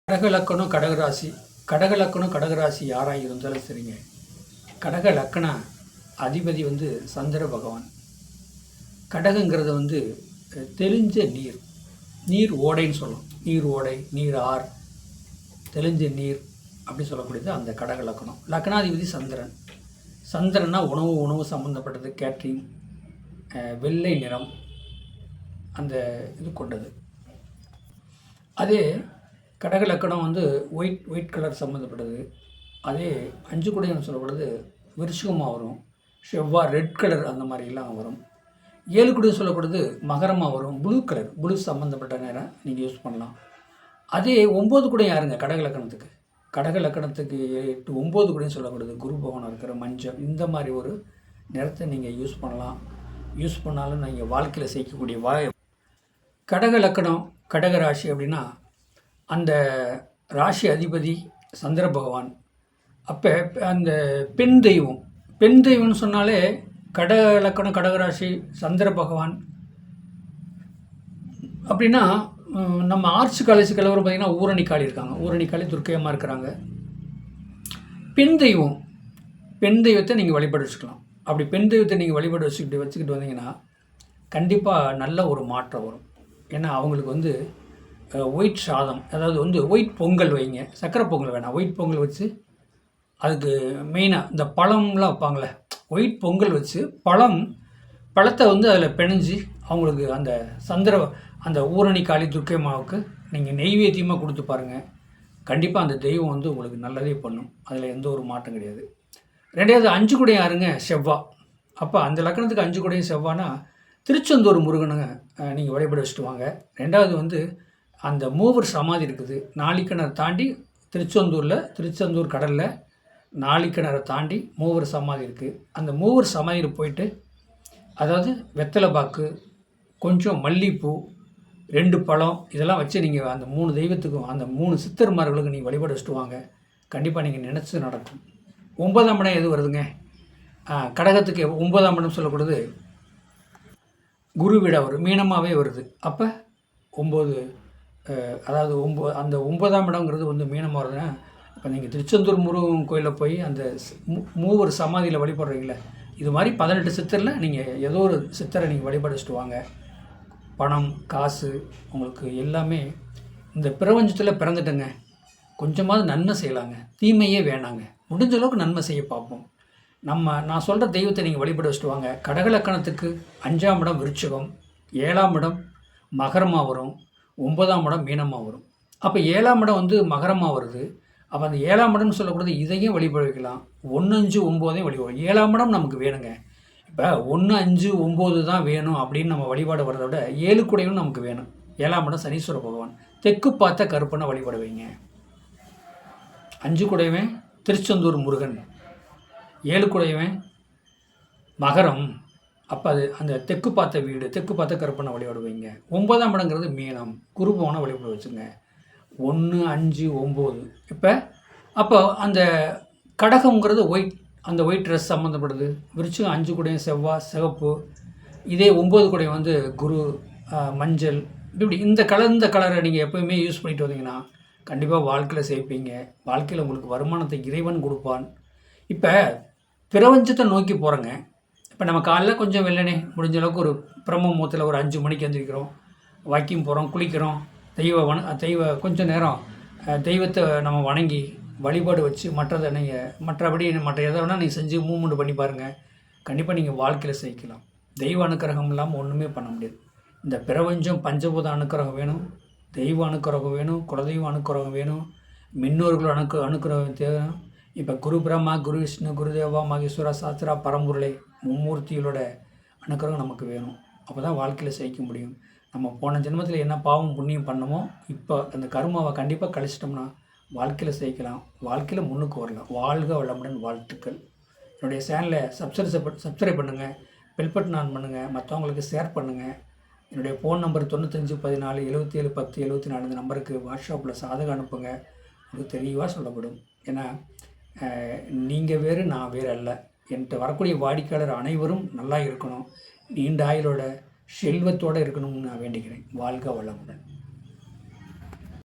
கடகலக்கணம் கடகராசி கடகலக்கணம் கடகராசி யாராக இருந்தாலும் சரிங்க. கடக லக்கண அதிபதி சந்திர பகவான். கடகங்கிறது தெளிஞ்ச நீர், நீர் ஓடைன்னு சொல்லலாம். நீர் ஓடை, நீர் ஆறு, தெளிஞ்ச நீர் அப்படி சொல்லக்கூடியது அந்த கடக லக்கணம். லக்கணாதிபதி சந்திரன். சந்திரன்னா உணவு சம்மந்தப்பட்டது, கேட்ரிங், வெள்ளை நிறம் அந்த இது கொண்டது. அதே கடக லக்கணம் ஒயிட் கலர் சம்மந்தப்பட்டது. அதே 5 குடைன்னு சொல்லப்படுறது விருச்சிகமாக வரும். செவ்வாய் ரெட் கலர் அந்த மாதிரிலாம் வரும். 7 குடைன்னு சொல்லப்படுறது மகரமாக வரும். ப்ளூ சம்மந்தப்பட்ட நேரம் நீங்கள் யூஸ் பண்ணலாம். அதே 9 குடை யாருங்க கடக லக்கணத்துக்கு? கடக லக்கணத்துக்கு 8 9 குடைன்னு சொல்லப்படுது குரு பகவான் இருக்கிற மஞ்சள். இந்த மாதிரி ஒரு நிறத்தை நீங்கள் யூஸ் பண்ணலாம். யூஸ் பண்ணாலும் நீங்கள் வாழ்க்கையில் செய்யக்கூடிய கடக லக்கணம் கடக ராசி அப்படின்னா அந்த ராசி அதிபதி சந்திர பகவான். அப்போ அந்த பெண் தெய்வம்னு சொன்னாலே கடக லக்கணம் கடகராசி சந்திர பகவான் அப்படின்னா நம்ம ஆர்ட்ஸ் காலேஜ் கலவரம் பார்த்திங்கன்னா ஊரணிக்காளி இருக்காங்க. ஊரணிக்காளி துர்க்கையம்மா இருக்கிறாங்க. பெண் தெய்வத்தை நீங்கள் வழிபாடு வச்சுக்கலாம். அப்படி பெண் தெய்வத்தை நீங்கள் வழிபாடு வச்சுக்கிட்டு வந்தீங்கன்னா கண்டிப்பாக நல்ல ஒரு மாற்றம் வரும். ஏன்னா அவங்களுக்கு ஒயிட் சாதம், அதாவது ஒயிட் பொங்கல் வைங்க. சக்கரை பொங்கல் வேணாம், ஒயிட் பொங்கல் வச்சு அதுக்கு மெயினாக இந்த பழம்லாம் வைப்பாங்களே, ஒயிட் பொங்கல் வச்சு பழத்தை அதில் பிணைஞ்சி அவங்களுக்கு அந்த ஊரணி காளி துர்க்கை மாவுக்கு நீங்கள் நெய்வேத்தியமாக கொடுத்து பாருங்கள். கண்டிப்பாக அந்த தெய்வம் உங்களுக்கு நல்லதே பண்ணும். அதில் எந்த ஒரு மாற்றம் கிடையாது. ரெண்டாவது 5 குடை யாருங்க? செவ்வாய். அப்போ அந்த லக்கணத்துக்கு 5 குடையும் செவ்வாய்னா திருச்செந்தூர் முருகனை நீங்கள் வழிபட வச்சுட்டு வாங்க. ரெண்டாவது அந்த மூவர் சமாதி இருக்குது. நாளிக்கிணறு தாண்டி திருச்செந்தூர் கடலில் நாளிக்கிணறை தாண்டி மூவர் சமாதி இருக்குது. அந்த மூவர் சமாதியில் போயிட்டு அதாவது வெத்தலை பாக்கு, கொஞ்சம் மல்லிகைப்பூ, 2 பழம் இதெல்லாம் வச்சு நீங்கள் அந்த 3 தெய்வத்துக்கும் அந்த 3 சித்தர்மார்களுக்கு நீங்கள் வழிபட வச்சுட்டு வாங்க. கண்டிப்பாக நீங்கள் நினச்சி நடக்கும். 9ஆம் இடம் எது வருதுங்க? கடகத்துக்கு 9ஆம் இடம் சொல்லக்கூடாது குரு வீடாக வரும், மீனமாகவே வருது. அப்போ 9 அதாவது அந்த 9ஆம் இடங்கிறது மீனமாக வருதுன்னா இப்போ நீங்கள் திருச்செந்தூர் முருகன் கோயிலில் போய் அந்த மூவர் சமாதியில் வழிபடுறீங்களே, இது மாதிரி 18 சித்தரில் நீங்கள் ஏதோ ஒரு சித்தரை நீங்கள் வழிபட வச்சுட்டு வாங்க. பணம் காசு உங்களுக்கு எல்லாமே இந்த பிரபஞ்சத்தில் பிறந்துட்டங்க. கொஞ்சமாவது நன்மை செய்யலாங்க, தீமையே வேணாங்க. முடிஞ்ச அளவுக்கு நன்மை செய்ய பார்ப்போம். நான் சொல்கிற தெய்வத்தை நீங்கள் வழிபட வச்சுட்டு வாங்க. கடகலக்கணத்துக்கு 5ஆம் இடம் விருச்சிகம், 7ஆம் இடம் மகரமாக வரும், 9ஆம் இடம் மீனமாக வரும். அப்போ 7ஆம் இடம் மகரமாக வருது. அப்போ அந்த 7ஆம் இடம்னு சொல்லக்கூடாது இதையும் வழிபட வைக்கலாம். 1 5 9 வழிபடும். 7ஆம் இடம் நமக்கு வேணுங்க. இப்போ 1 5 9 தான் வேணும் அப்படின்னு நம்ம வழிபாடு வர்றதை விட 7 குடையும் நமக்கு வேணும். 7ஆம் இடம் சனீஸ்வர பகவான். தெற்கு பார்த்த கருப்பனை வழிபட வைங்க. 5 குடையவன் திருச்செந்தூர் முருகன், 7 குடையவன் மகரம். அப்போ அது அந்த தெற்கு பார்த்த வீடு, தெற்கு பார்த்த கருப்பனை வழிபாடு வைங்க. 9ஆம் இடங்கிறது மீனம், குரு பகவானை வழிபாடு வச்சுங்க. 1 5 9. அப்போ அந்த கடகம்ங்கிறது ஒயிட், அந்த ஒயிட் ட்ரெஸ் சம்மந்தப்படுது. விருச்சிகம் 5 குடையும் செவ்வாய் சிவப்பு. இதே 9 குடையும் குரு மஞ்சள். இப்படி இந்த கலரை நீங்கள் எப்போயுமே யூஸ் பண்ணிட்டு வந்தீங்கன்னா கண்டிப்பாக வாழ்க்கையில் சேர்ப்பீங்க. வாழ்க்கையில் உங்களுக்கு வருமானத்தை இறைவன் கொடுப்பான். இப்போ பிரபஞ்சத்தை நோக்கி போகிறேங்க. இப்போ நம்ம காலைல கொஞ்சம் வெள்ளனே முடிஞ்ச அளவுக்கு ஒரு பிரம்ம முகூர்த்தத்தில் ஒரு 5 மணிக்கு எழுந்திரிக்கிறோம், வாக்கிங் போகிறோம், குளிக்கிறோம், தெய்வ கொஞ்சம் நேரம் தெய்வத்தை நம்ம வணங்கி வழிபாடு வச்சு மற்றபடி மற்ற எதை வேணால் நீங்கள் செஞ்சு மூவ்மெண்ட் பண்ணி பாருங்கள். கண்டிப்பாக நீங்கள் வாழ்க்கையில் செய்யலாம். தெய்வ அனுக்கிரகம் இல்லாமல் ஒன்றுமே பண்ண முடியாது. இந்த பிரபஞ்சம் பஞ்சபூத அனுக்கிரகம் வேணும், தெய்வ அனுக்கிரகம் வேணும், குலதெய்வ அனுக்கிரகம் வேணும், முன்னோர்கள் அனுக்கிரகம் தேவை. இப்போ குரு பிரம்மா, குரு விஷ்ணு, குருதேவா, மகேஸ்வரா, சாஸ்திரா, பரம்பொருளை மும்மூர்த்திகளோட அனுக்கிரகம் நமக்கு வேணும். அப்போ தான் வாழ்க்கையில் செய்ய முடியும். நம்ம போன ஜென்மத்தில் என்ன பாவம் புண்ணியம் பண்ணமோ இப்போ அந்த கர்மாவை கண்டிப்பாக கழிச்சிட்டோம்னா வாழ்க்கையில் செய்யலாம், வாழ்க்கையில் முன்னுக்கு வரலாம். வாழ்க வளமுடன். வாழ்த்துக்கள். என்னுடைய சேனலை சப்ஸ்கிரைப் பண்ணுங்கள், பெல் பட்டன் ஆன் பண்ணுங்கள், மற்றவங்களுக்கு ஷேர் பண்ணுங்கள். என்னுடைய ஃபோன் நம்பர் 95 14 77 10 74. இந்த நம்பருக்கு வாட்ஸ்அப்பில் சாதகம் அனுப்புங்க. உங்களுக்கு தெளிவாக சொல்லப்படும். ஏன்னா நீங்கள் வேறு நான் வேறு அல்ல. என்கிட்ட வரக்கூடிய வாடிக்கையாளர் அனைவரும் நல்லா இருக்கணும், நீண்ட ஆயுளோட செல்வத்தோடு இருக்கணும்னு நான் வேண்டிக்கிறேன். வாழ்க வளமுடன்.